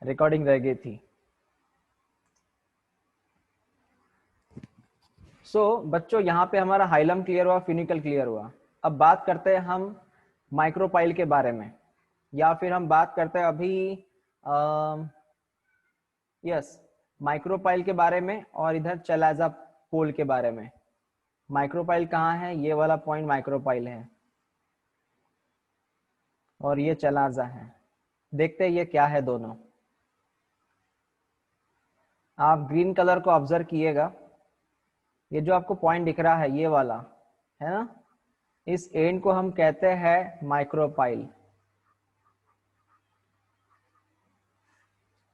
Recording रह गई थी। बच्चों यहाँ पे हमारा हाइलम क्लियर हुआ, फ्यूनिकल क्लियर हुआ। अब बात करते हैं हम माइक्रोपाइल के बारे में, या फिर हम बात करते हैं अभी यस माइक्रोपाइल के बारे में, और इधर चलाजा पोल के बारे में। माइक्रोपाइल कहाँ है? ये वाला पॉइंट माइक्रोपाइल है, और ये चलाजा है। देखते हैं ये क्या है दोनों। आप ग्रीन कलर को ऑब्जर्व कीजिएगा, ये जो आपको पॉइंट दिख रहा है ये वाला है ना, इस एंड को हम कहते हैं माइक्रोपाइल,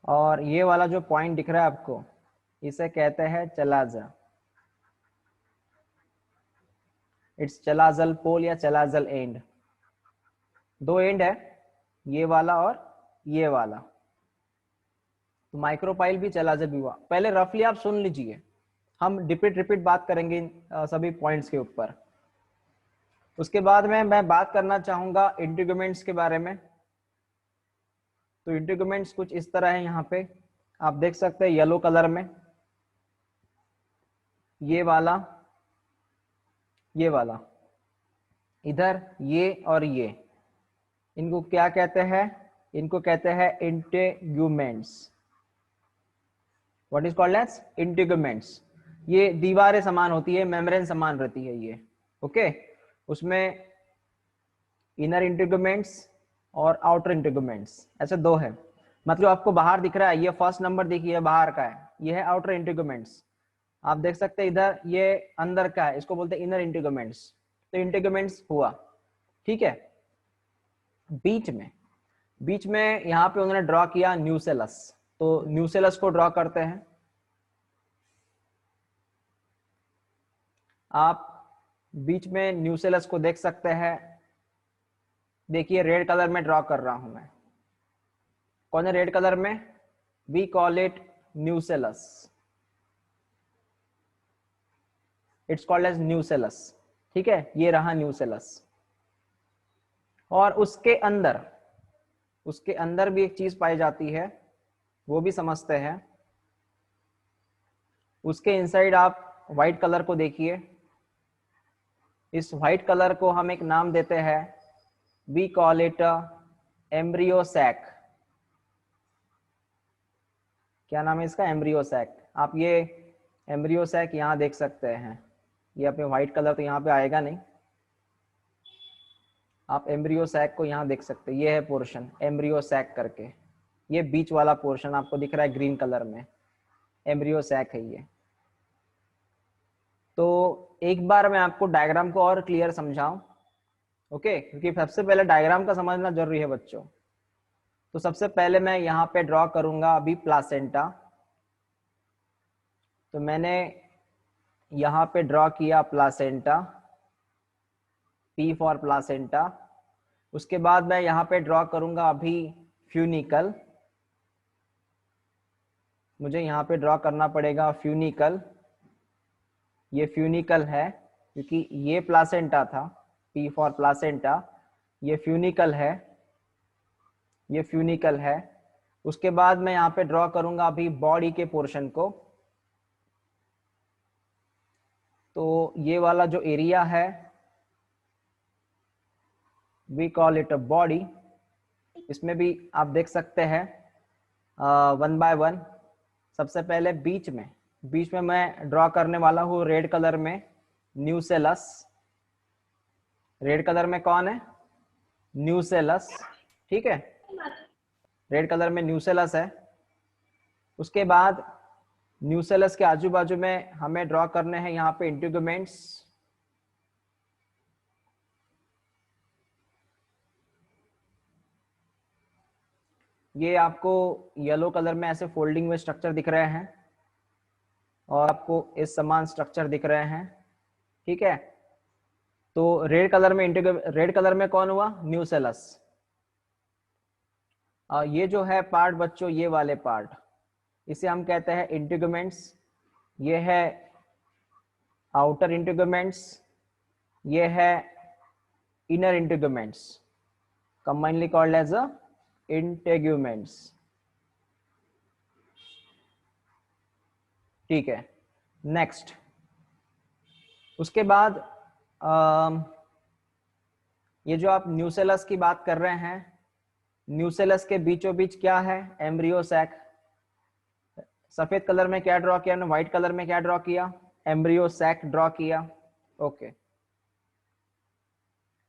और ये वाला जो पॉइंट दिख रहा है आपको इसे कहते हैं चलाजा। इट्स चलाजल पोल या चलाजल एंड। दो एंड है, ये वाला और ये वाला। तो माइक्रोपाइल भी चलाजल भी हुआ। पहले रफली आप सुन लीजिए, हम रिपीट बात करेंगे इन सभी पॉइंट्स के ऊपर। उसके बाद में मैं बात करना चाहूंगा इंटीग्यूमेंट्स के बारे में। तो इंटीग्यूमेंट्स कुछ इस तरह है, यहाँ पे आप देख सकते हैं येलो कलर में, ये वाला, ये वाला, इधर ये और ये, इनको क्या कहते हैं? इनको कहते हैं integuments. What is called as integuments. ये दीवारें समान होती है, मेम्ब्रेन समान रहती है ये, ओके। उसमें इनर इंटीग्यूमेंट्स और आउटर इंटीग्यूमेंट्स, ऐसे दो है। मतलब आपको बाहर दिख रहा है, ये फर्स्ट नंबर देखिए बाहर का है, ये है आउटर इंटीग्यूमेंट्स। आप देख सकते हैं इधर ये अंदर का है, इसको बोलते हैं इनर इंटीग्यूमेंट्स। तो इंटीग्यूमेंट्स हुआ, ठीक है। बीच में यहाँ पे उन्होंने ड्रॉ किया न्यूसेलस। तो न्यूसेलस को ड्रॉ करते हैं। आप बीच में न्यूसेलस को देख सकते हैं, देखिए रेड कलर में ड्रॉ कर रहा हूं मैं। कौन है रेड कलर में? We call it nucellus. It's called as nucellus, ठीक है। ये रहा न्यूसेलस। और उसके अंदर भी एक चीज पाई जाती है, वो भी समझते हैं। उसके इनसाइड आप व्हाइट कलर को देखिए, इस व्हाइट कलर को हम एक नाम देते हैं, we call it embryo sac. क्या नाम है इसका? Embryo sac. आप ये एम्ब्रियो सैक यहाँ देख सकते हैं, ये अपने व्हाइट कलर तो यहाँ पे आएगा नहीं, आप एम्ब्रियो सैक को यहाँ देख सकते हैं। ये है पोर्शन एम्ब्रियो सैक करके, ये बीच वाला पोर्शन आपको दिख रहा है ग्रीन कलर में, एम्ब्रियो सैक है ये। तो एक बार मैं आपको डायग्राम को और क्लियर समझाऊं, ओके, क्योंकि सबसे पहले डायग्राम का समझना जरूरी है बच्चों। तो सबसे पहले मैं यहाँ पे ड्रॉ करूंगा अभी प्लासेंटा। तो मैंने यहाँ पे ड्रॉ किया प्लासेंटा, P फॉर प्लासेंटा। उसके बाद मैं यहाँ पे ड्रॉ करूंगा अभी फ्यूनिकल। मुझे यहाँ पे ड्रॉ करना पड़ेगा फ्यूनिकल। ये फ्यूनिकल है क्योंकि ये प्लासेंटा था, P फॉर प्लासेंटा। ये फ्यूनिकल है, ये फ्यूनिकल है। उसके बाद मैं यहाँ पे ड्रॉ करूंगा अभी बॉडी के पोर्शन को। तो ये वाला जो एरिया है we call it a body. इसमें भी आप देख सकते हैं वन बाय वन। सबसे पहले बीच में मैं ड्रॉ करने वाला हूँ रेड कलर में न्यूसेलस। रेड कलर में कौन है? न्यूसेलस, ठीक है। रेड कलर में न्यूसेलस है। उसके बाद न्यूसेलस के आजू बाजू में हमें ड्रॉ करने हैं यहाँ पे इंटीग्यूमेंट्स। ये आपको येलो कलर में ऐसे फोल्डिंग में स्ट्रक्चर दिख रहे हैं, और आपको इस समान स्ट्रक्चर दिख रहे हैं, ठीक है। तो रेड कलर में कौन हुआ? न्यूसेलस। ये जो है पार्ट बच्चों, ये वाले पार्ट, इसे हम कहते हैं इंटीग्यूमेंट्स। ये है आउटर इंटीग्यूमेंट्स, ये है inner integuments, combinely called as integuments. ठीक है, नेक्स्ट। उसके बाद ये जो आप न्यूसेलस की बात कर रहे हैं, न्यूसेलस के बीचों बीच क्या है? Embryo sac. सफेद कलर में क्या ड्रॉ किया, व्हाइट कलर में क्या ड्रॉ किया? एम्ब्रियो सैक ड्रॉ किया। ओके,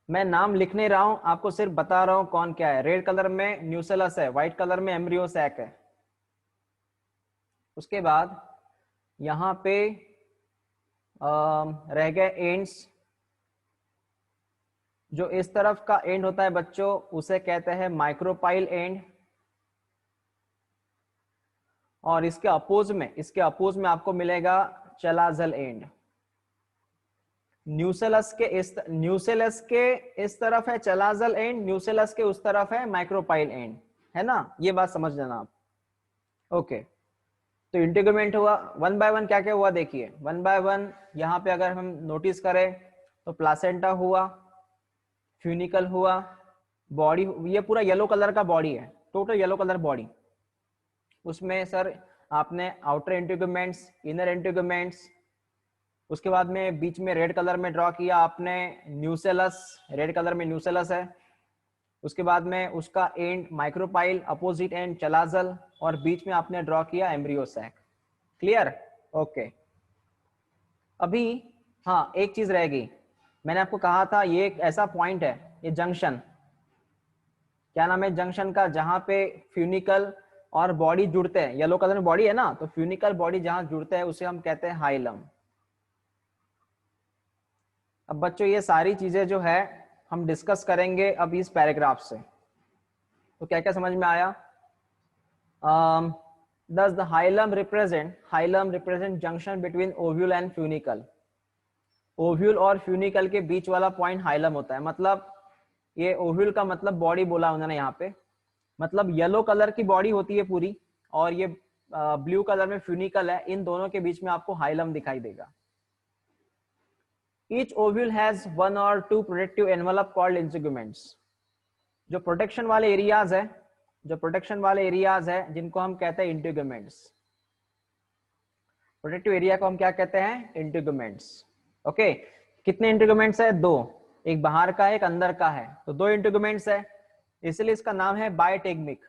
मैं नाम लिख नहीं रहा हूं, आपको सिर्फ बता रहा हूं कौन क्या है। रेड कलर में न्यूसेलस है, व्हाइट कलर में एम्ब्रियो सैक है। उसके बाद यहाँ पे रह गए एंड्स। जो इस तरफ का एंड होता है बच्चों, उसे कहते हैं माइक्रोपाइल एंड। और इसके अपोज में आपको मिलेगा चलाजल एंड। न्यूसेलस के इस तरफ है चलाजल एंड, न्यूसेलस के उस तरफ है माइक्रोपाइल एंड, है ना? ये बात समझ लेना आप। ओके, तो इंटीग्यूमेंट हुआ। वन बाय वन क्या क्या हुआ देखिए, वन बाय वन। यहाँ पे अगर हम नोटिस करें तो प्लासेंटा हुआ, फ्यूनिकल हुआ, बॉडी, ये पूरा येलो कलर का बॉडी है, टोटल येलो कलर बॉडी। उसमें सर आपने आउटर इंटीग्यूमेंट्स, इनर इंटीग्यूमेंट्स, उसके बाद में बीच में रेड कलर में ड्रॉ किया आपने न्यूसेलस, रेड कलर में न्यूसेलस है। उसके बाद में उसका एंड माइक्रोपाइल, अपोजिट एंड चलाजल, और बीच में आपने ड्रॉ किया एम्ब्रियो सैक। क्लियर? ओके। अभी हाँ, एक चीज रहेगी, मैंने आपको कहा था ये एक ऐसा पॉइंट है, ये जंक्शन, क्या नाम है जंक्शन का, जहां पे फ्यूनिकल और बॉडी जुड़ते हैं। येलो कलर में बॉडी है ना, तो फ्यूनिकल बॉडी जहां जुड़ते हैं उसे हम कहते हैं हाइलम। अब बच्चों ये सारी चीजें जो है हम डिस्कस करेंगे अब इस पैराग्राफ से। तो क्या क्या समझ में आया? does the hilum represent junction between ovule and funicle? Ovule और फ्यूनिकल के बीच वाला पॉइंट हाइलम होता है। मतलब ये ओव्यूल का मतलब बॉडी बोला उन्होंने यहाँ पे, मतलब येलो कलर की बॉडी होती है पूरी, और ये ब्लू कलर में फ्यूनिकल है, इन दोनों के बीच में आपको हाइलम दिखाई देगा। Each ovule has one or two protective envelope called integuments. जो प्रोटेक्शन वाले एरियाज है, जिनको हम कहते हैं इंटीग्यूमेंट्स। प्रोटेक्टिव एरिया को हम क्या कहते हैं? इंटीग्यूमेंट्स। ओके, कितने इंटीग्यूमेंट्स है? दो, एक बाहर का है, एक अंदर का है, तो दो इंटीग्यूमेंट्स है, इसलिए इसका नाम है बायटेगमिक।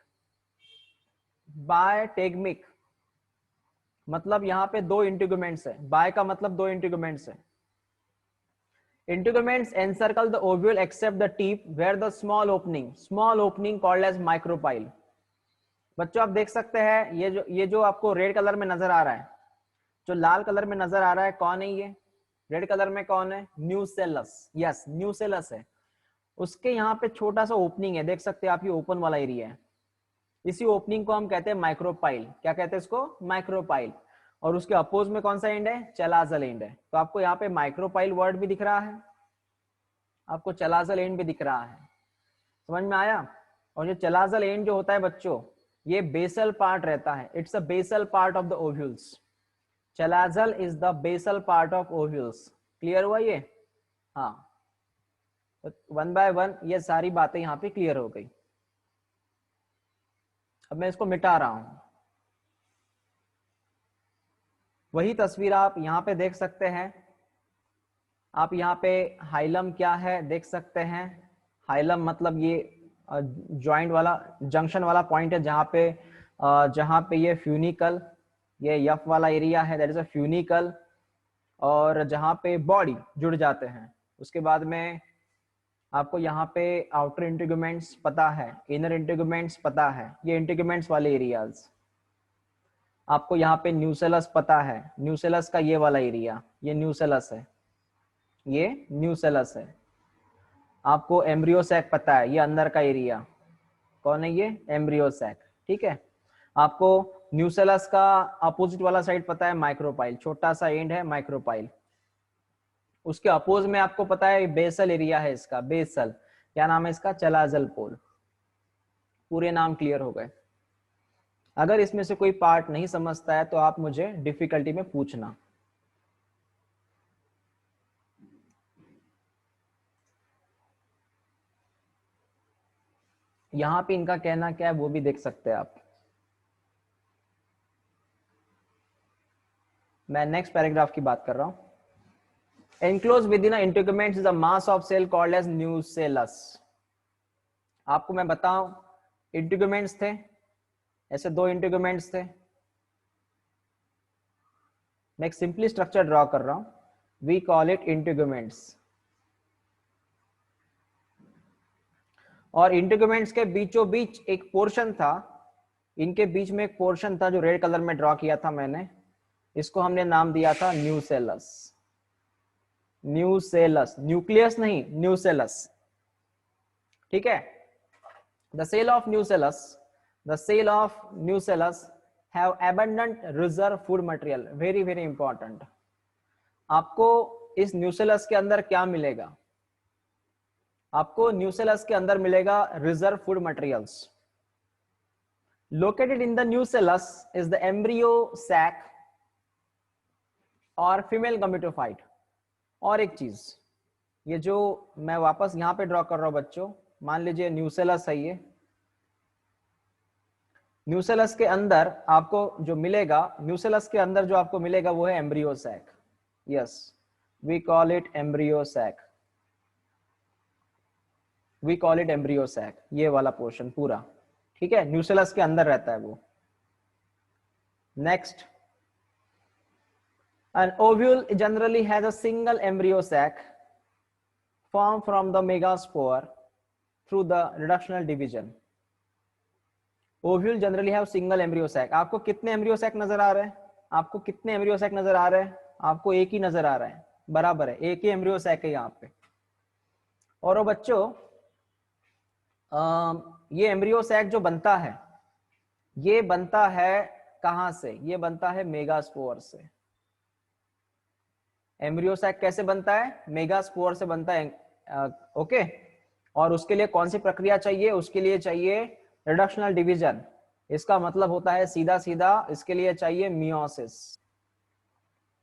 बायटेगमिक मतलब यहाँ पे दो इंटीग्यूमेंट्स है, बाय का मतलब दो इंटीग्यूमेंट्स है। Integuments encircle the ovule except the tip where the small opening called as micropyle। बच्चों आप देख सकते हैं ये जो आपको रेड कलर में नजर आ रहा है, जो लाल कलर में नजर आ रहा है, कौन है ये? रेड कलर में कौन है? न्यूसेलस। यस, न्यूसेलस है। उसके यहाँ पे छोटा सा ओपनिंग है, देख सकते हैं आप, ये ओपन वाला एरिया है। इसी ओपनिंग को हम कहते हैं माइक्रोपाइल। क्या कहते हैं इसको? माइक्रोपाइल। और उसके अपोज में कौन सा एंड है? चलाजल एंड है। तो आपको यहाँ पे माइक्रोपाइल वर्ड भी दिख रहा है, आपको चलाजल एंड भी दिख रहा है। समझ में आया? और ये चलाजल एंड जो होता है बच्चों, ये बेसल पार्ट रहता है, it's a basal part of the ovules. Chalazal is the basal part of ovules. Clear हुआ ये? हाँ, तो वन बाय वन ये सारी बातें यहाँ पे क्लियर हो गई। अब मैं इसको मिटा रहा हूं। वही तस्वीर आप यहाँ पे देख सकते हैं। आप यहाँ पे हाइलम क्या है देख सकते हैं। हाइलम मतलब ये जॉइंट वाला, जंक्शन वाला पॉइंट है, जहाँ पे ये फ्यूनिकल, ये यफ वाला एरिया है, दैट इज अ फ्यूनिकल, और जहाँ पे बॉडी जुड़ जाते हैं। उसके बाद में आपको यहाँ पे आउटर इंटीग्यूमेंट्स पता है, इनर इंटीग्यूमेंट्स पता है, ये इंटीग्यूमेंट्स वाले एरियाज। आपको यहाँ पे न्यूसेलस पता है, न्यूसेलस का ये वाला एरिया, ये न्यूसेलस है, ये न्यूसेलस है। आपको एम्ब्रियो सैक पता है, ये अंदर का एरिया, कौन है ये? Embryo sac. ठीक है, आपको न्यूसेलस का अपोजिट वाला साइड पता है, माइक्रोपाइल, छोटा सा एंड है माइक्रोपाइल। उसके अपोज में आपको पता है बेसल एरिया है इसका, बेसल, क्या नाम है इसका? चलाजल पोल। पूरे नाम क्लियर हो गए। अगर इसमें से कोई पार्ट नहीं समझता है तो आप मुझे डिफिकल्टी में पूछना। यहाँ पे इनका कहना क्या है वो भी देख सकते हैं आप। मैं नेक्स्ट पैराग्राफ की बात कर रहा हूं। Enclosed within a integument is a mass of cell called as nucellus. आपको मैं बताऊं, इंटीग्यूमेंट्स थे, ऐसे दो इंटीग्यूमेंट्स थे। मैं एक सिंपली स्ट्रक्चर ड्रॉ कर रहा हूं, वी कॉल इट इंटीग्यूमेंट्स। और इंटीग्यूमेंट्स के बीचों बीच एक पोर्शन था, इनके बीच में एक पोर्शन था जो रेड कलर में ड्रॉ किया था मैंने, इसको हमने नाम दिया था न्यूसेलस। न्यूसेलस, न्यूक्लियस नहीं, न्यूसेलस, ठीक है। The cell of nucellus, the cell of nucellus have abundant reserve food material. Very very important. आपको इस न्यूसेलस के अंदर क्या मिलेगा? आपको न्यूसेलस के अंदर मिलेगा reserve food materials. Located in the nucellus is the embryo sac और फीमेल gametophyte। और एक चीज, ये जो मैं वापस यहां पे ड्रॉ कर रहा हूं बच्चों, मान लीजिए न्यूसेलस है ये, न्यूसेलस के अंदर आपको जो मिलेगा, न्यूसेलस के अंदर जो आपको मिलेगा वो है embryo sac. Yes, we call it embryo sac, we call it embryo sac, ये वाला पोर्शन पूरा, ठीक है, न्यूसेलस के अंदर रहता है वो। Next, an ovule generally has a single embryo sac formed from the megaspore through the reductional division. Ovule generally have single embryo sac. आपको कितने एम्ब्रियो सैक नजर आ रहे हैं? आपको कितने एम्ब्रियो सैक नजर आ रहे हैं? आपको एक ही नजर आ रहा है, बराबर है, एक ही एम्ब्रियो सैक है यहाँ पे। और वो बच्चों, ये एम्ब्रियो सैक जो बनता है, ये बनता है कहां से? ये बनता है मेगास्पोर से। एम्ब्रियो सैक कैसे बनता है? मेगास्पोर से बनता है, ओके। और उसके लिए कौन सी प्रक्रिया चाहिए? उसके लिए चाहिए रिडक्शनल डिवीजन। इसका मतलब होता है सीधा सीधा, इसके लिए चाहिए मियोसिस।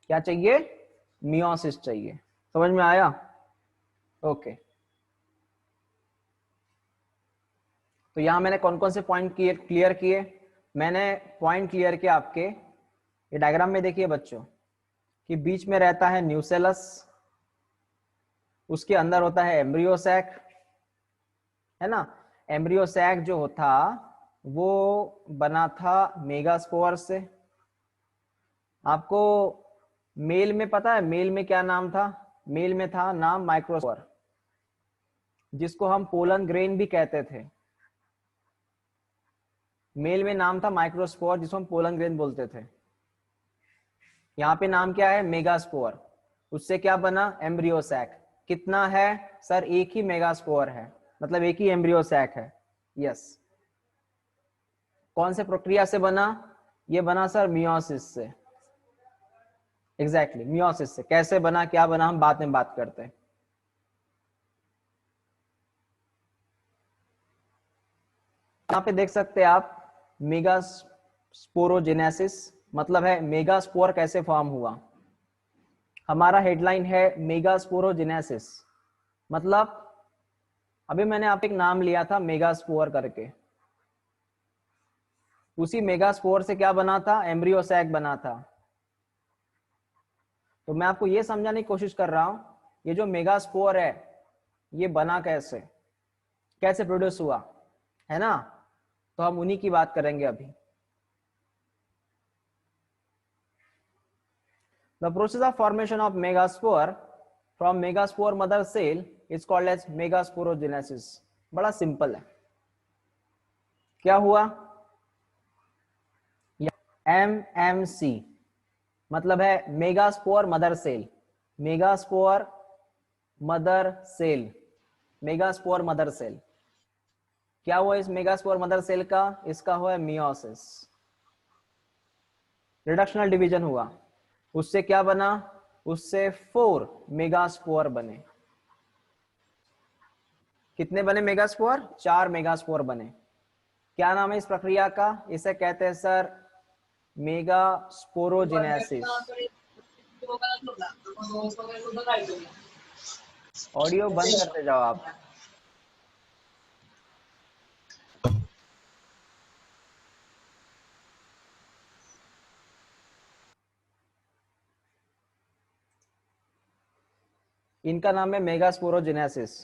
क्या चाहिए? मियोसिस चाहिए। समझ में आया? ओके। तो यहां मैंने कौन कौन से पॉइंट क्लियर किए? मैंने पॉइंट क्लियर किया आपके, ये डायग्राम में देखिए बच्चों, कि बीच में रहता है न्यूसेलस, उसके अंदर होता है एम्ब्रियो सैक, है ना। एम्ब्रियो सैक जो होता वो बना था मेगास्पोर से। आपको मेल में पता है मेल में क्या नाम था? मेल में था नाम माइक्रोस्पोर, जिसको हम पोलन ग्रेन भी कहते थे। मेल में नाम था माइक्रोस्पोर, जिसको हम पोलन ग्रेन बोलते थे। यहाँ पे नाम क्या है? मेगास्पोर। उससे क्या बना? Embryo sac. कितना है सर? एक ही मेगास्पोर है, मतलब एक ही एम्ब्रियो सैक है। यस। कौन से प्रक्रिया से बना? ये बना सर मियोसिस से। एग्जैक्टली, मियोसिस से। कैसे बना, क्या बना, हम बाद में बात करते हैं। यहाँ पे देख सकते हैं आप मेगास्पोरोजेनेसिस, मतलब है मेगास्पोर कैसे फॉर्म हुआ। हमारा हेडलाइन है मेगास्पोरोजेनेसिस, मतलब अभी मैंने आप एक नाम लिया था मेगास्पोर करके, उसी मेगास्पोर से क्या बना था? एम्ब्रियो सैक बना था। तो मैं आपको ये समझाने की कोशिश कर रहा हूं, ये जो मेगास्पोर है ये बना कैसे, कैसे प्रोड्यूस हुआ, है ना। तो हम उन्हीं की बात करेंगे अभी। The process of formation of megaspore from megaspore mother cell is called as megasporogenesis। बड़ा सिंपल है। क्या हुआ? MMC मतलब है megaspore mother cell. Megaspore mother cell, megaspore mother cell. क्या हुआ इस मेगास्पोर मदर सेल का? इसका हुआ मियोसिस, रिडक्शनल डिवीजन हुआ। उससे क्या बना? उससे 4 मेगास्पोर बने। कितने बने मेगास्पोर? 4 मेगास्पोर बने। क्या नाम है इस प्रक्रिया का? इसे कहते हैं सर मेगास्पोरोजेनेसिस। ऑडियो बंद करते जाओ आप। इनका नाम है मेगास्पोरोजेनेसिस।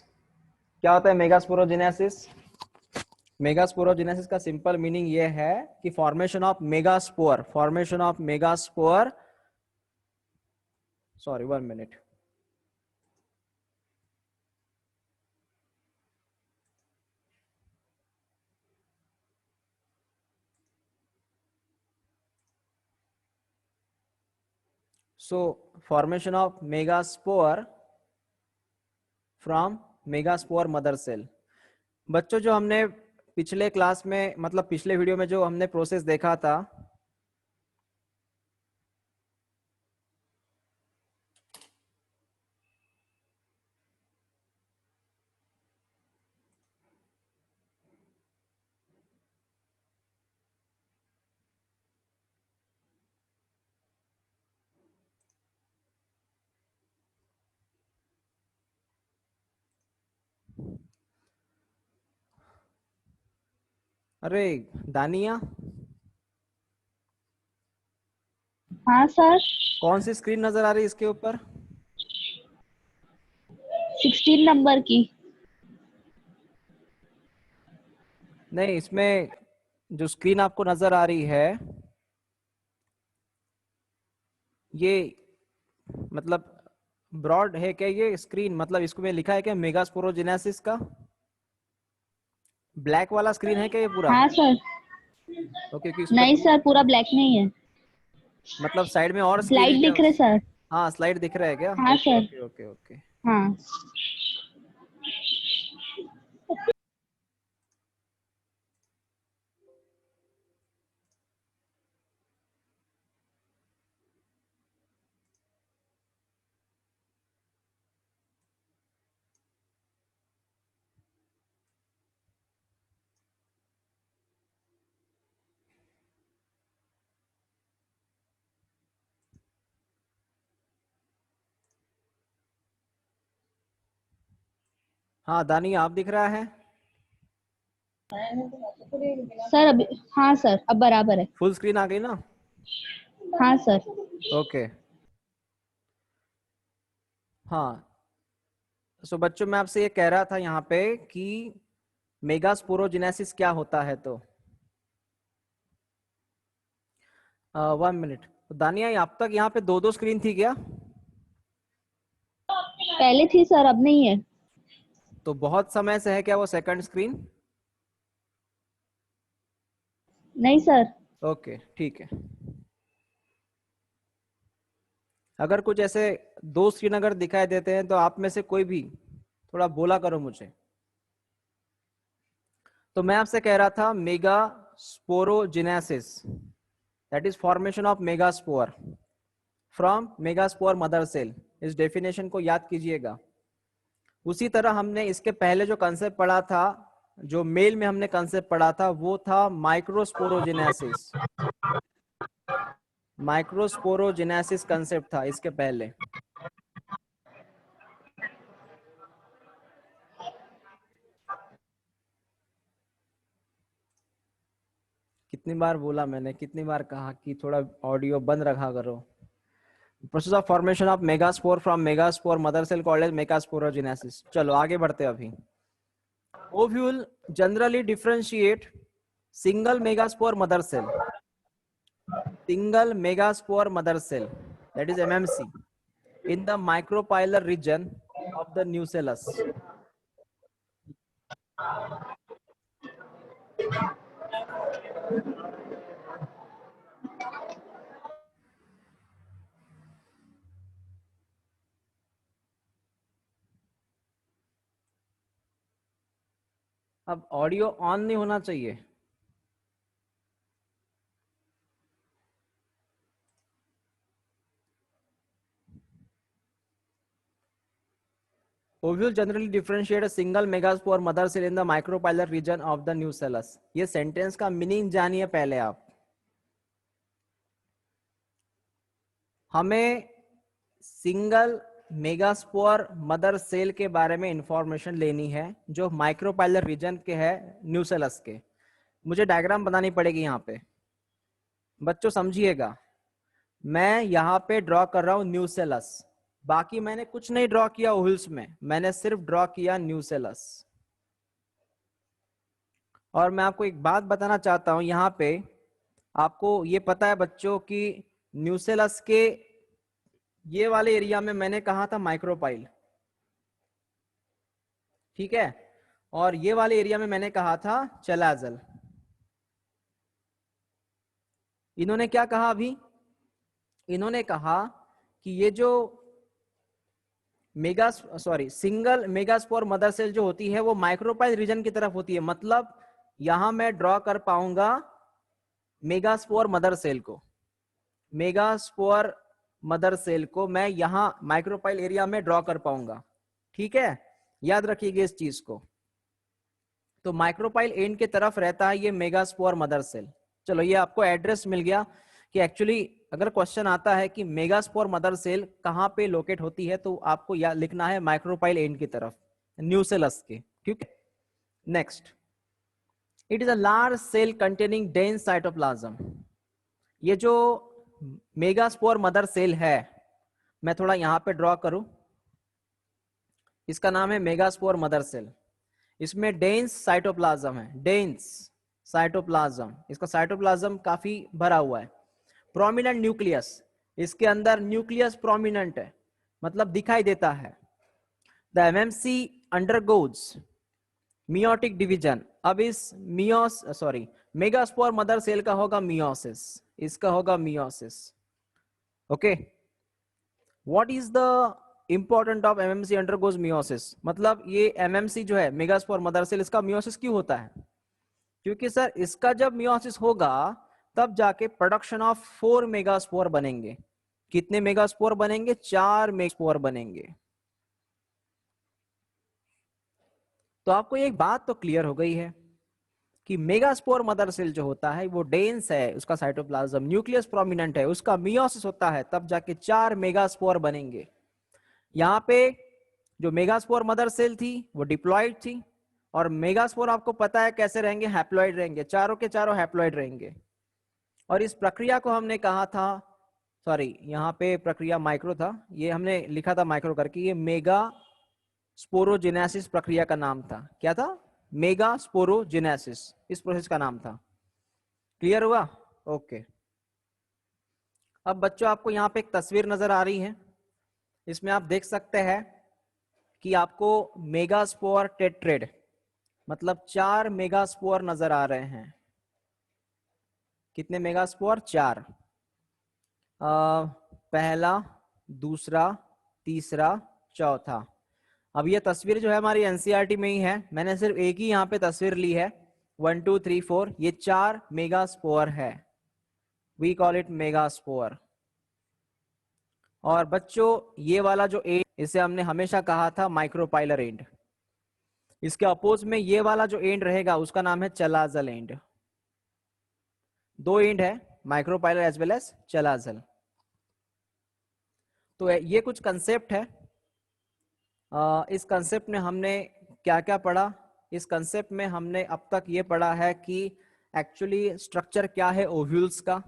क्या होता है मेगास्पोरोजेनेसिस? मेगास्पोरोजेनेसिस का सिंपल मीनिंग ये है कि formation of megaspore, formation of megaspore, sorry 1 minute. So formation of megaspore from megaspore mother cell. बच्चों जो हमने पिछले क्लास में, मतलब पिछले वीडियो में जो हमने प्रोसेस देखा था, अरे दानिया, हाँ सर। कौन सी स्क्रीन नजर आ रही है इसके ऊपर? 16 नंबर की। नहीं, इसमें जो स्क्रीन आपको नजर आ रही है ये मतलब ब्रॉड है क्या ये स्क्रीन? मतलब इसको में लिखा है क्या मेगास्पोरोजेनेसिस का? ब्लैक वाला स्क्रीन है क्या ये पूरा? हाँ सर। ओके, क्योंकि इस पे नहीं तो सर, पूरा ब्लैक नहीं है। मतलब साइड में और स्क्रीन है स्लाइड क्या? दिख रहे सर। हाँ, स्लाइड दिख रहा है क्या? हाँ okay sir. Okay okay okay. हाँ। हाँ दानी, आप दिख रहा है? सर अभी, हाँ सर अब बराबर है। फुल स्क्रीन आ गई ना? हाँ सर। ओके। हाँ, सो बच्चों मैं आपसे ये कह रहा था यहाँ पे कि मेगास्पोरोजेनेसिस क्या होता है। तो 1 मिनट। दानिया, अब तक यहाँ पे दो दो स्क्रीन थी क्या? पहले थी सर, अब नहीं है। तो बहुत समय से है क्या वो सेकंड स्क्रीन? नहीं सर। ओके, ठीक है। अगर कुछ ऐसे दो स्क्रीन अगर दिखाई देते हैं तो आप में से कोई भी थोड़ा बोला करो मुझे। तो मैं आपसे कह रहा था megasporogenesis, that is formation of megaspore from megaspore mother cell. इस डेफिनेशन को याद कीजिएगा। उसी तरह हमने इसके पहले जो कंसेप्ट पढ़ा था, जो मेल में हमने कंसेप्ट पढ़ा था, वो था माइक्रोस्पोरोजेनेसिस। माइक्रोस्पोरोजेनेसिस कंसेप्ट था इसके पहले। कितनी बार बोला मैंने, कितनी बार कहा कि थोड़ा ऑडियो बंद रखा करो। Process of formation of megaspore from megaspore mother cell called as megasporogenesis. चलो आगे बढ़ते हैं अभी। Ovule generally differentiate single megaspore mother cell, single megaspore mother cell, that is MMC, in the micropylar region of the nucellus. अब audio on नहीं होना चाहिए। Ovule generally differentiate a single megaspore mother cell in the micropylar region of the nucellus. ये sentence का meaning जानिए पहले आप। हमें सिंगल मेगास्पोर मदर सेल के बारे में इंफॉर्मेशन लेनी है जो माइक्रोपाइलर रीजन के है, न्यूसेलस के। मुझे डायग्राम बनानी पड़ेगी यहाँ पे। बच्चों समझिएगा, मैं यहाँ पे ड्रॉ कर रहा हूँ न्यूसेलस, बाकी मैंने कुछ नहीं ड्रॉ किया ओव्यूल्स में, मैंने सिर्फ ड्रॉ किया न्यूसेलस। और मैं आपको एक बात बताना चाहता हूं, यहाँ पे आपको ये पता है बच्चों कि न्यूसेलस के ये वाले एरिया में मैंने कहा था माइक्रोपाइल, ठीक है, और ये वाले एरिया में मैंने कहा था चलाजल। इन्होंने क्या कहा अभी, इन्होंने कहा कि ये जो सिंगल मेगास्पोर मदर सेल जो होती है वो माइक्रोपाइल रीजन की तरफ होती है। मतलब यहां मैं ड्रॉ कर पाऊंगा मेगास्पोर मदर सेल को, मेगास्पोर मदर सेल को मैं यहां माइक्रोपाइल एरिया में ड्रॉ कर पाऊंगा, ठीक है, याद रखिएगा इस चीज को। तो माइक्रोपाइल एंड की तरफ रहता है ये मेगास्पोर मदर सेल। चलो ये आपको एड्रेस मिल गया कि एक्चुअली अगर क्वेश्चन आता है कि मेगास्पोर मदर सेल कहां पे लोकेट होती है तो आपको या लिखना है माइक्रोपाइल एंड की तरफ, न्यूसेलस के, ठीक है। Next, it is a large cell containing dense cytoplasm. ये जो मेगास्पोर मदर सेल है, मैं थोड़ा यहां पे ड्रॉ करूं, इसका नाम है मेगास्पोर मदर सेल। इसमें डेंस साइटोप्लाज्म है, डेंस साइटोप्लाज्म, इसका साइटोप्लाज्म काफी भरा हुआ है। प्रोमिनेंट न्यूक्लियस, इसके अंदर न्यूक्लियस प्रोमिनेंट है, मतलब दिखाई देता है। The MMC undergoes meiotic division. अब इस मेगास्पोर मदर सेल का होगा मियोसिस, इसका होगा meiosis, okay. What is the important of MMC undergoes meiosis, मतलब ये एमएमसी जो है मेगास्पोर मदर सेल, इसका मियोसिस क्यों होता है? क्योंकि सर इसका जब मियोसिस होगा तब जाके प्रोडक्शन ऑफ 4 मेगास्पोर बनेंगे। कितने मेगास्पोर बनेंगे? 4 मेगास्पोर बनेंगे। तो आपको एक बात तो क्लियर हो गई है कि मेगास्पोर मदर सेल जो होता है वो डेंस है, उसका साइटोप्लाज्म न्यूक्लियस प्रोमिनेंट है, उसका मियोसिस होता है तब जाके 4 मेगास्पोर बनेंगे। यहाँ पे जो मेगास्पोर मदर सेल थी वो डिप्लॉइड थी, और मेगास्पोर आपको पता है कैसे रहेंगे, हैप्लॉइड रहेंगे, चारों के चारों हैप्लॉइड रहेंगे। और इस प्रक्रिया को हमने कहा था, यहाँ पे प्रक्रिया माइक्रो था, ये हमने लिखा था माइक्रो करके, ये मेगा स्पोरोजेनेसिस प्रक्रिया का नाम था। क्या था? मेगा स्पोरोजेनेसिस, इस प्रोसेस का नाम था। क्लियर हुआ? ओके। अब बच्चों आपको यहाँ पे एक तस्वीर नजर आ रही है, इसमें आप देख सकते हैं कि आपको मेगास्पोर टेट्रेड मतलब 4 मेगास्पोर नजर आ रहे हैं। कितने मेगास्पोर? 4। पहला, दूसरा, तीसरा, चौथा। अब ये तस्वीर जो है हमारी एनसीईआरटी में ही है, मैंने सिर्फ एक ही यहाँ पे तस्वीर ली है। 1 2 3 4, ये 4 मेगास्पोर है, वी कॉल इट मेगास्पोर। और बच्चों ये वाला जो एंड, इसे हमने हमेशा कहा था माइक्रोपाइलर एंड। इसके अपोज में ये वाला जो एंड रहेगा उसका नाम है चलाजल एंड। 2 एंड है, micropylar as well as chalazal. तो ये कुछ कंसेप्ट है। इस कंसेप्ट में हमने क्या क्या पढ़ा? इस कंसेप्ट में हमने अब तक ये पढ़ा है कि एक्चुअली स्ट्रक्चर क्या है ओव्यूल्स का।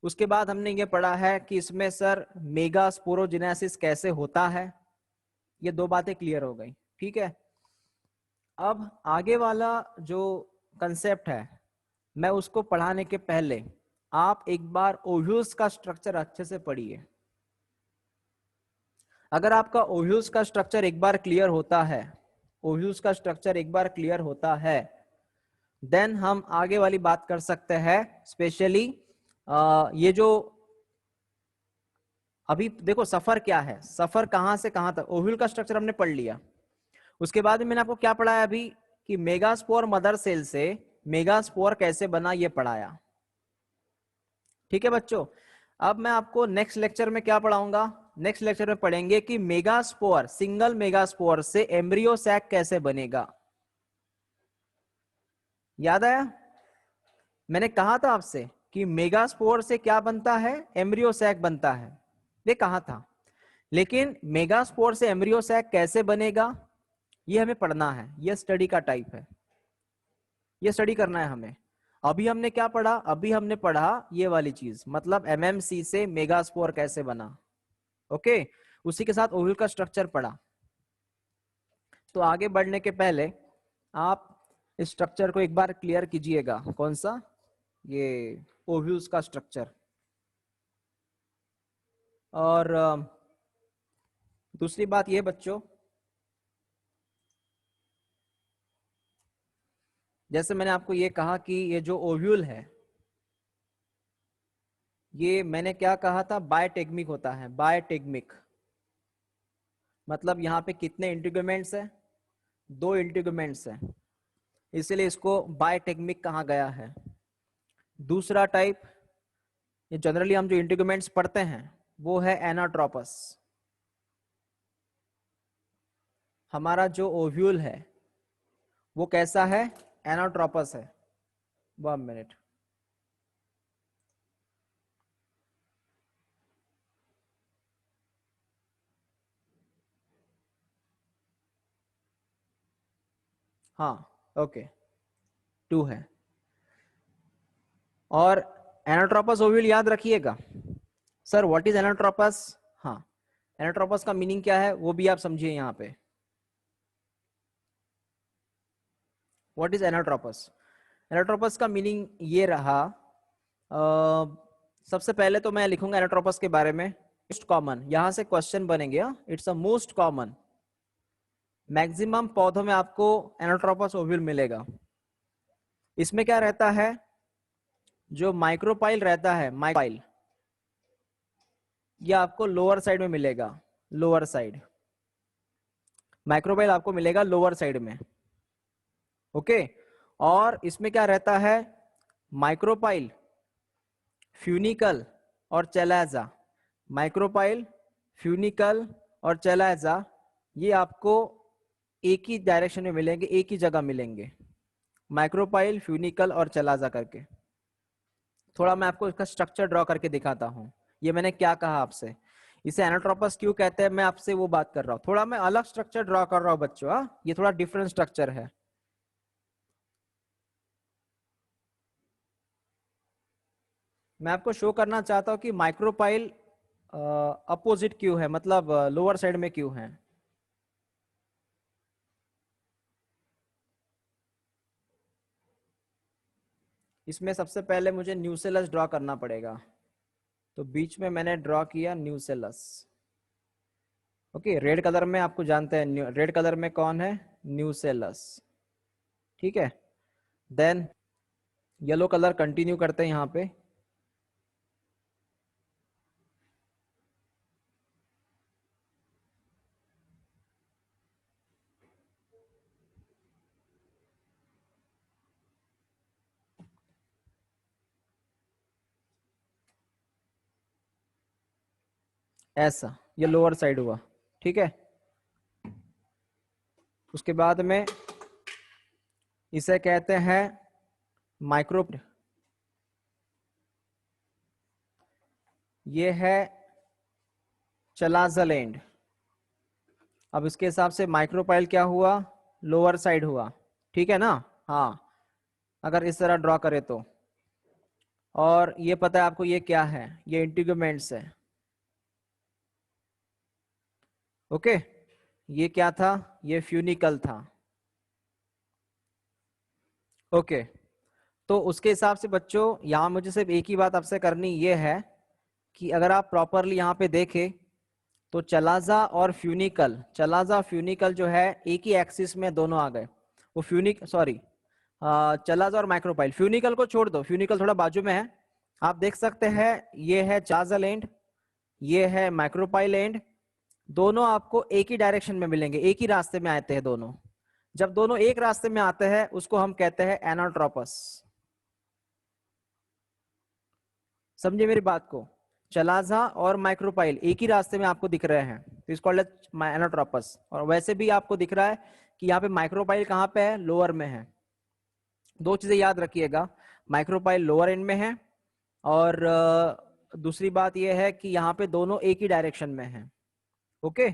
उसके बाद हमने ये पढ़ा है कि इसमें सर मेगा स्पोरोजेनेसिस कैसे होता है। ये 2 बातें क्लियर हो गई, ठीक है। अब आगे वाला जो कंसेप्ट है, मैं उसको पढ़ाने के पहले आप एक बार ओव्यूल्स का स्ट्रक्चर अच्छे से पढ़िए। अगर आपका ओव्यूल्स का स्ट्रक्चर एक बार क्लियर होता है, ओव्यूल्स का स्ट्रक्चर एक बार क्लियर होता है, देन हम आगे वाली बात कर सकते हैं। स्पेशली ये जो अभी देखो सफर क्या है, सफर कहां से कहां तक, ओव्यूल का स्ट्रक्चर हमने पढ़ लिया। उसके बाद मैंने आपको क्या पढ़ाया अभी कि मेगास्पोर मदर सेल से मेगास्पोर कैसे बना, ये पढ़ाया, ठीक है बच्चों। अब मैं आपको नेक्स्ट लेक्चर में क्या पढ़ाऊंगा? नेक्स्ट लेक्चर में पढ़ेंगे कि मेगास्पोर, सिंगल मेगास्पोर से एम्ब्रियो सैक कैसे बनेगा। याद आया? मैंने कहा था आपसे कि मेगास्पोर से क्या बनता है? एम्ब्रियो सैक बनता है, ये कहा था। लेकिन मेगास्पोर से एम्ब्रियो सैक कैसे बनेगा ये हमें पढ़ना है, ये स्टडी का टाइप है, ये स्टडी करना है हमें। अभी हमने क्या पढ़ा? अभी हमने पढ़ा ये वाली चीज, मतलब एमएमसी से मेगास्पोर कैसे बना, ओके। उसी के साथ ओव्यूल का स्ट्रक्चर पढ़ा। तो आगे बढ़ने के पहले आप इस स्ट्रक्चर को एक बार क्लियर कीजिएगा। कौन सा? ये ओव्यूल्स का स्ट्रक्चर। और दूसरी बात ये बच्चों, जैसे मैंने आपको ये कहा कि ये जो ओव्यूल है, ये मैंने क्या कहा था, बायटेगमिक होता है। बायटेगमिक मतलब यहाँ पे कितने इंटीग्यूमेंट्स है? 2 इंटीग्यूमेंट्स है, इसीलिए इसको बायटेगमिक कहा गया है। दूसरा टाइप, ये जनरली हम जो इंटीग्यूमेंट्स पढ़ते हैं वो है एनाट्रोपस। हमारा जो ओव्यूल है वो कैसा है? एनाट्रोपस है। 1 मिनट। हाँ, ओके, 2 है। और एनाट्रोपस ओव्यूल याद रखिएगा। Sir what is anatropous? हाँ, एनाट्रोपस का मीनिंग क्या है वो भी आप समझिए यहाँ पे। What is anatropous? एनाट्रोपस का मीनिंग ये रहा, सबसे पहले तो मैं लिखूंगा एनाट्रोपस के बारे में। मोस्ट कॉमन, यहां से क्वेश्चन बनेंगे। It's a most common. Maximum पौधों में आपको एनाट्रोपस ओव्यूल मिलेगा। इसमें क्या रहता है? जो माइक्रोपाइल रहता है, माइक्रोपाइल, ये आपको लोअर साइड में मिलेगा। लोअर साइड माइक्रोपाइल आपको मिलेगा लोअर साइड में। ओके। और इसमें क्या रहता है? माइक्रोपाइल, फ्यूनिकल और चैलाजा। माइक्रोपाइल, फ्यूनिकल और चैलाजा, ये आपको एक ही डायरेक्शन में मिलेंगे, एक ही जगह मिलेंगे। माइक्रोपाइल, फ्यूनिकल और चैलाजा करके। थोड़ा मैं आपको इसका स्ट्रक्चर ड्रॉ करके दिखाता हूं। ये मैंने क्या कहा आपसे, इसे एनाट्रोपस क्यों कहते हैं, मैं आपसे वो बात कर रहा हूं। थोड़ा मैं अलग स्ट्रक्चर ड्रॉ कर रहा हूं बच्चों। ये थोड़ा डिफरेंट स्ट्रक्चर है। मैं आपको शो करना चाहता हूं कि माइक्रोपाइल अपोजिट क्यों है, मतलब लोअर साइड में क्यों है। इसमें सबसे पहले मुझे न्यूसेलस ड्रॉ करना पड़ेगा। तो बीच में मैंने ड्रॉ किया न्यूसेलस। ओके, रेड कलर में आपको जानते हैं, रेड कलर में कौन है? न्यूसेलस। ठीक है। देन येलो कलर कंटिन्यू करते हैं यहाँ पे। ऐसा, ये लोअर साइड हुआ। ठीक है। उसके बाद में इसे कहते हैं माइक्रो, ये है चलाजलेंड। अब इसके हिसाब से माइक्रोपाइल क्या हुआ? लोअर साइड हुआ। ठीक है ना? हाँ, अगर इस तरह ड्रॉ करें तो। और ये पता है आपको ये क्या है? ये इंटीग्यूमेंट्स है। ओके, ये क्या था? ये फ्यूनिकल था। ओके, तो उसके हिसाब से बच्चों यहां मुझे सिर्फ एक ही बात आपसे करनी ये है कि अगर आप प्रॉपरली यहाँ पे देखें तो चलाजा और फ्यूनिकल, चलाजा फ्यूनिकल जो है एक ही एक्सिस में दोनों आ गए। वो चलाजा और माइक्रोपाइल, फ्यूनिकल को छोड़ दो, फ्यूनिकल थोड़ा बाजू में है। आप देख सकते हैं ये है चाजल एंड, ये है माइक्रोपाइल एंड। दोनों आपको एक ही डायरेक्शन में मिलेंगे, एक ही रास्ते में आते हैं दोनों। जब दोनों एक रास्ते में आते हैं उसको हम कहते हैं एनाट्रोपस। समझे मेरी बात को? चलाजा और माइक्रोपाइल एक ही रास्ते में आपको दिख रहे हैं तो इसको एनाट्रोपस। और वैसे भी आपको दिख रहा है कि यहाँ पे माइक्रोपाइल कहाँ पे है? लोअर में है। दो चीजें याद रखिएगा, माइक्रोपाइल लोअर एंड में है, और दूसरी बात यह है कि यहाँ पे दोनों एक ही डायरेक्शन में है। ओके,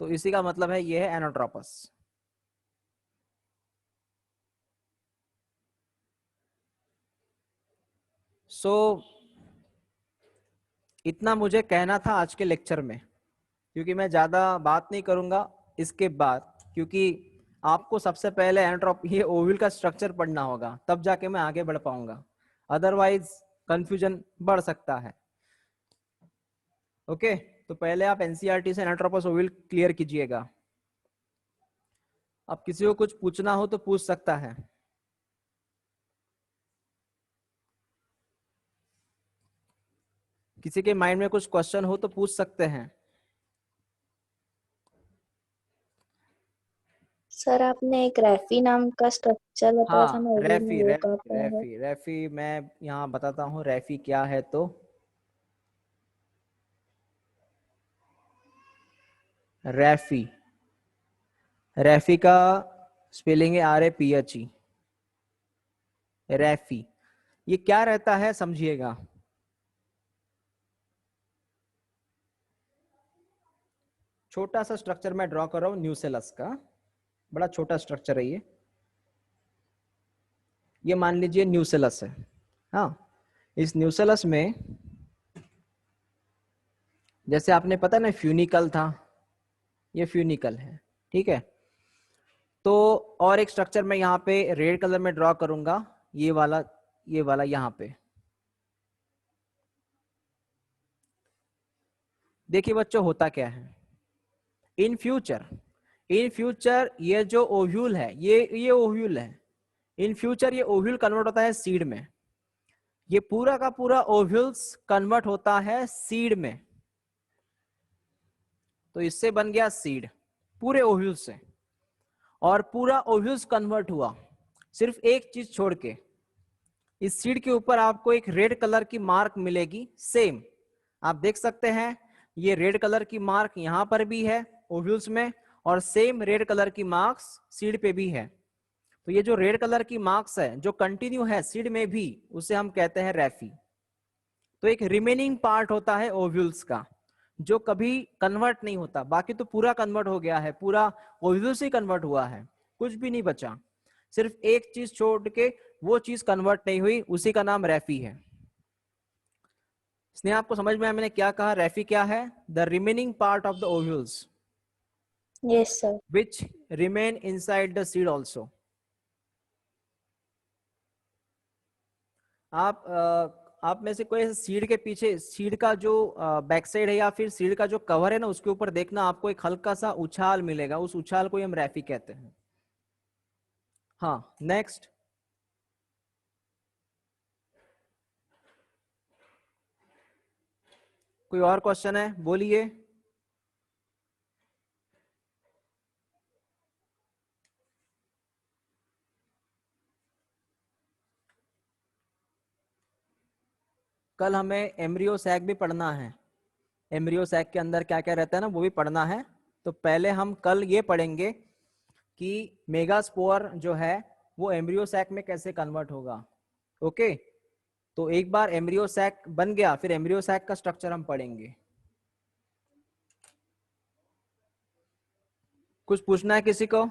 तो इसी का मतलब है ये है एनाट्रोपस। सो इतना मुझे कहना था आज के लेक्चर में। क्योंकि मैं ज्यादा बात नहीं करूंगा इसके बाद, क्योंकि आपको सबसे पहले एनाट्रोपी ये ओव्यूल का स्ट्रक्चर पढ़ना होगा, तब जाके मैं आगे बढ़ पाऊंगा, अदरवाइज कंफ्यूजन बढ़ सकता है। ओके, तो पहले आप एनसीईआरटी से एनाट्रोपस ओव्यूल क्लियर कीजिएगा। अब किसी को कुछ पूछना हो तो पूछ सकता है। किसी के माइंड में कुछ क्वेश्चन हो तो पूछ सकते हैं। सर आपने एक रैफी नाम का स्ट्रक्चर बताया था, हाँ, मैं ओवी में रैफी वो रैफी कहाँ पर है? रैफी रैफी मैं यहाँ बताता हूँ रैफी क्या है। तो रैफी, रैफी का स्पेलिंग है RAPHE, रैफी। ये क्या रहता है समझिएगा। छोटा सा स्ट्रक्चर मैं ड्रॉ कर रहा हूँ न्यूसेलस का, बड़ा छोटा स्ट्रक्चर है ये मान लीजिए न्यूसेलस है। हाँ, इस न्यूसेलस में जैसे आपने पता ना फ्यूनिकल था, ये फ्यूनिकल है, ठीक है। तो और एक स्ट्रक्चर मैं यहाँ पे रेड कलर में ड्रॉ करूंगा, ये वाला यहाँ पे। देखिए बच्चों होता क्या है, इन फ्यूचर ये जो ओव्यूल है, ये ओव्यूल है, इन फ्यूचर ये ओव्यूल कन्वर्ट होता है सीड में। ये पूरा का पूरा ओव्यूल्स कन्वर्ट होता है सीड में। तो इससे बन गया सीड पूरे ओव्यूल से, और पूरा ओव्यूल्स कन्वर्ट हुआ सिर्फ एक चीज छोड़ के। इस सीड के ऊपर आपको एक रेड कलर की मार्क मिलेगी, सेम आप देख सकते हैं, ये रेड कलर की मार्क यहां पर भी है ओव्यूल्स में, और सेम रेड कलर की मार्क्स सीड पे भी है। तो ये जो रेड कलर की मार्क्स है जो कंटिन्यू है सीड में भी, उसे हम कहते हैं रैफी। तो एक रिमेनिंग पार्ट होता है ओव्यूल्स का जो कभी कन्वर्ट नहीं होता, बाकी तो पूरा कन्वर्ट हो गया है, पूरा ओव्यूल्स ही कन्वर्ट हुआ है, कुछ भी नहीं बचा, सिर्फ एक चीज छोड़ के वो चीज कन्वर्ट नहीं हुई, उसी का नाम रैफी है। इसने आपको समझ में आया मैंने क्या कहा, रैफी क्या है? The remaining part of the ovules yes sir. which remain inside the seed also। आप में से कोई सीड के पीछे, सीड का जो बैक साइड है या फिर सीड का जो कवर है ना, उसके ऊपर देखना आपको एक हल्का सा उछाल मिलेगा, उस उछाल को हम रैफी कहते हैं। हाँ, नेक्स्ट। कोई और क्वेश्चन है बोलिए। कल हमें एम्ब्रियो सैक भी पढ़ना है, एम्ब्रियो सैक के अंदर क्या क्या रहता है ना वो भी पढ़ना है। तो पहले हम कल ये पढ़ेंगे कि मेगास्पोर जो है वो एम्ब्रियो सैक में कैसे कन्वर्ट होगा। ओके, तो एक बार एम्ब्रियो सैक बन गया, फिर एम्ब्रियो सैक का स्ट्रक्चर हम पढ़ेंगे। कुछ पूछना है किसी को?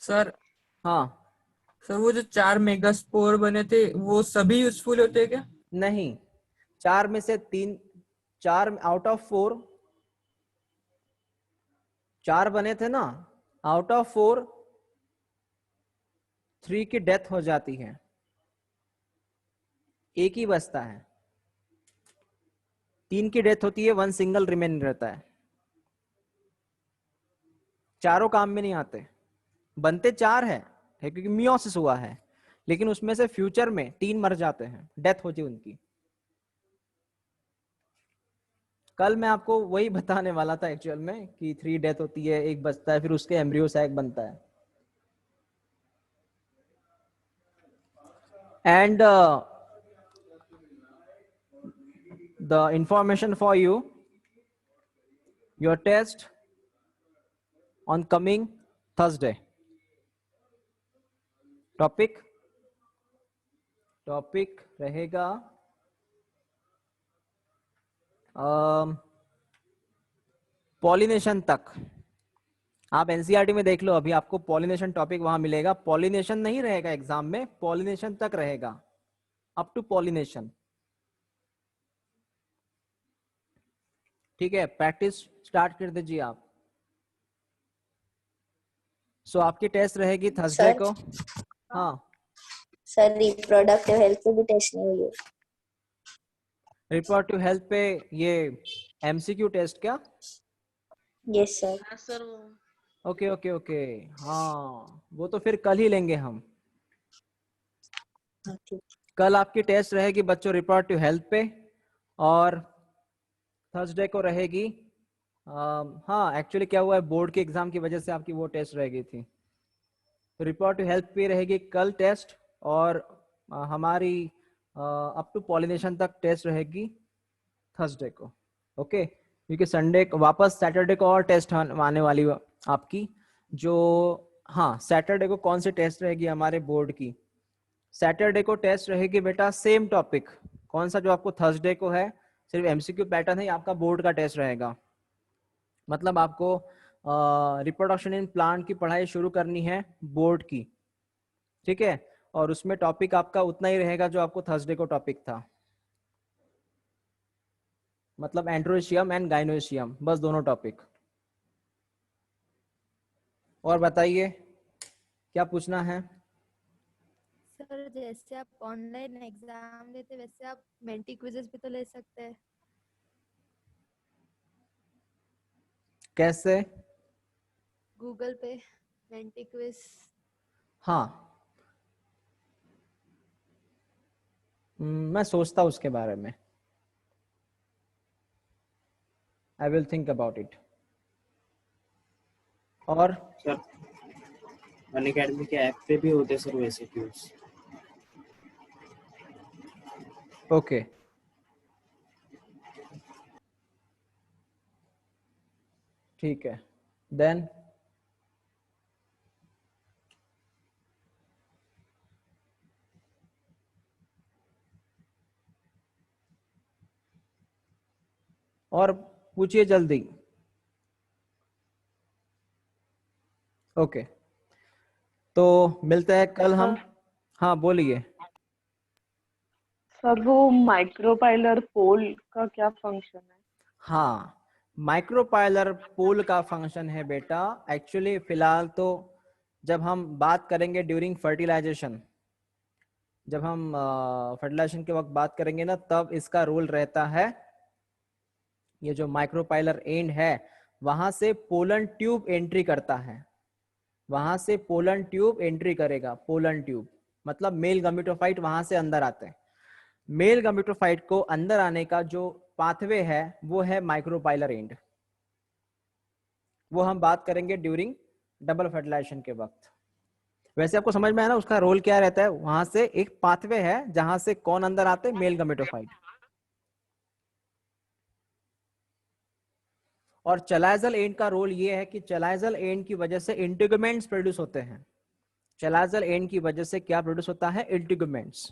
सर हाँ। सर वो जो 4 मेगास्पोर बने थे वो सभी यूजफुल होते हैं क्या? नहीं, 4 में से 3, 4 आउट ऑफ 4, 4 बने थे ना, आउट ऑफ 4 3 की डेथ हो जाती है, एक ही बचता है। 3 की डेथ होती है, 1 सिंगल रिमेन रहता है। चारों काम में नहीं आते, बनते 4 है क्योंकि मियोसिस हुआ है, लेकिन उसमें से फ्यूचर में 3 मर जाते हैं, डेथ होती है उनकी। कल मैं आपको वही बताने वाला था एक्चुअल में कि 3 डेथ होती है, एक बचता है, फिर उसके एम्ब्रियो सैक बनता है। And the information for you, your test on coming Thursday. Topic रहेगा पॉलिनेशन तक। आप एनसीईआरटी में देख लो, अभी आपको पॉलिनेशन टॉपिक वहां मिलेगा। पॉलिनेशन नहीं रहेगा एग्जाम में, पॉलिनेशन तक रहेगा, अप टू पॉलिनेशन। ठीक है, प्रैक्टिस स्टार्ट कर दीजिए आप। सो आपकी टेस्ट रहेगी थर्सडे सर को। हाँ, सर रिप्रोडक्टिव हेल्थ पे भी टेस्ट नहीं हुई है। रिपोर्टिव हेल्थ पे ये एमसीक्यू टेस्ट क्या? Yes sir. Okay okay okay, हाँ वो तो फिर कल ही लेंगे हम। हाँ, ठीक। कल आपकी टेस्ट रहेगी बच्चों रिपोर्टिव हेल्थ पे, और थर्सडे को रहेगी हाँ एक्चुअली क्या हुआ है, बोर्ड के एग्जाम की वजह से आपकी वो टेस्ट रह गई थी। तो रिपोर्टिव हेल्थ पे रहेगी कल टेस्ट, और हमारी अप टू पॉलिनेशन तक टेस्ट रहेगी थर्सडे को। ओके, क्योंकि संडे को वापस सैटरडे को और टेस्ट आने वाली आपकी जो, हाँ सैटरडे को कौन सी टेस्ट रहेगी हमारे बोर्ड की? सैटरडे को टेस्ट रहेगी बेटा सेम टॉपिक, कौन सा जो आपको थर्सडे को है, सिर्फ एमसीक्यू पैटर्न है, आपका बोर्ड का टेस्ट रहेगा। मतलब आपको रिप्रोडक्शन इन प्लांट की पढ़ाई शुरू करनी है बोर्ड की, ठीक है, और उसमें टॉपिक आपका उतना ही रहेगा जो आपको थर्सडे को टॉपिक था, मतलब एंड्रोशियम एंड गाइनोशियम, बस दोनों टॉपिक। और बताइए क्या पूछना है? सर जैसे आप ऑनलाइन एग्जाम देते वैसे आप मेंटी क्विजेस भी तो ले सकते हैं। कैसे? गूगल पे मेंटी क्विज। हाँ, मैं सोचता हूँ उसके बारे में, I will think about it. और सर अनअकैडमी के ऐप पे भी होते सर वैसे क्यूज। ओके, ठीक है देन। और पूछिए जल्दी। ओके, तो मिलते हैं कल हम। हाँ बोलिए। सर वो माइक्रोपाइलर पोल का क्या फंक्शन है? हाँ, माइक्रोपाइलर पूल का फंक्शन है बेटा, एक्चुअली फिलहाल तो जब हम बात करेंगे ड्यूरिंग फर्टिलाइजेशन, जब हम फर्टिलाइजेशन के वक्त बात करेंगे ना, तब इसका रोल रहता है, ये जो माइक्रोपाइलर एंड है वहां से पोलन ट्यूब एंट्री करता है, वहां से पोलन ट्यूब एंट्री करेगा, पोलन ट्यूब मतलब मेल गमीटोफाइट वहां से अंदर आते हैं। मेल गमीटोफाइट को अंदर आने का जो पाथवे है वो है माइक्रोपाइलर एंड, वो हम बात करेंगे ड्यूरिंग डबल फर्टिलाइजेशन के वक्त। वैसे आपको समझ में आया ना उसका रोल क्या रहता है, वहां से एक पाथवे है जहां से कौन अंदर आते हैं, मेल गमीटोफाइट। और चलाइजल एंड का रोल ये है कि चलाइजल एंड की वजह से इंटीगुमेंट्स प्रोड्यूस होते हैं, चलाइजल एंड की वजह से क्या प्रोड्यूस होता है, इंटीगुमेंट्स।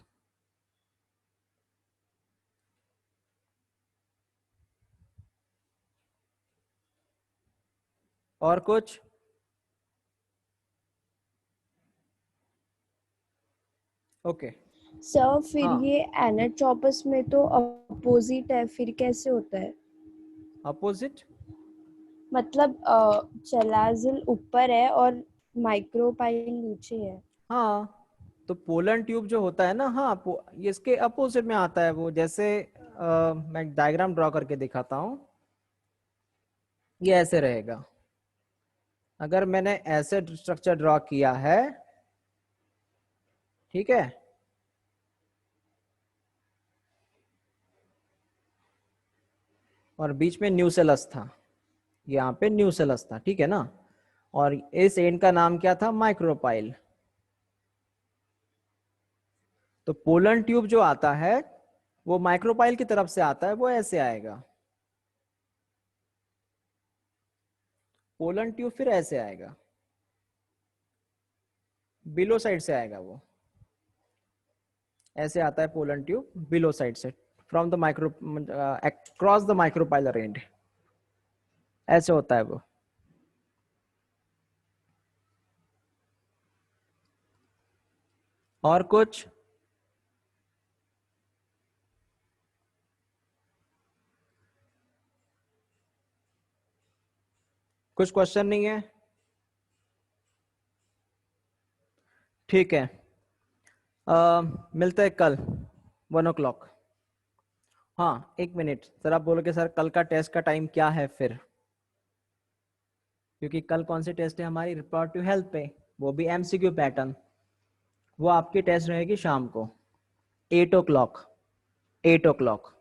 और कुछ? ओके सर फिर हाँ, ये एनाट्रोपस में तो अपोजिट है, फिर कैसे होता है? अपोजिट मतलब चलाजिल ऊपर है और माइक्रोपाइल नीचे है। हाँ, तो पोलन ट्यूब जो होता है ना, हाँ ये इसके अपोजिट में आता है वो, जैसे मैं डायग्राम ड्रॉ करके दिखाता हूँ, ये ऐसे रहेगा। अगर मैंने ऐसे स्ट्रक्चर ड्रॉ किया है, ठीक है, और बीच में न्यूसेलस था, यहाँ पे न्यूसेलस था, ठीक है ना, और इस एंड का नाम क्या था, माइक्रोपाइल। तो पोलन ट्यूब जो आता है वो माइक्रोपाइल की तरफ से आता है, वो ऐसे आएगा, पोलन ट्यूब फिर ऐसे आएगा, बिलो साइड से आएगा, वो ऐसे आता है पोलन ट्यूब बिलो साइड से, from the micro cross the micropylar and, ऐसे होता है वो। और कुछ? कुछ क्वेश्चन नहीं है? ठीक है, मिलते हैं कल 1 o'clock। हाँ, 1 मिनट सर, आप बोलोगे सर कल का टेस्ट का टाइम क्या है फिर, क्योंकि कल कौन सी टेस्ट है हमारी, रिपोर्टिव हेल्थ पे, वो भी एमसीक्यू पैटर्न। वो आपकी टेस्ट रहेगी शाम को 8 o'clock। 8 o'clock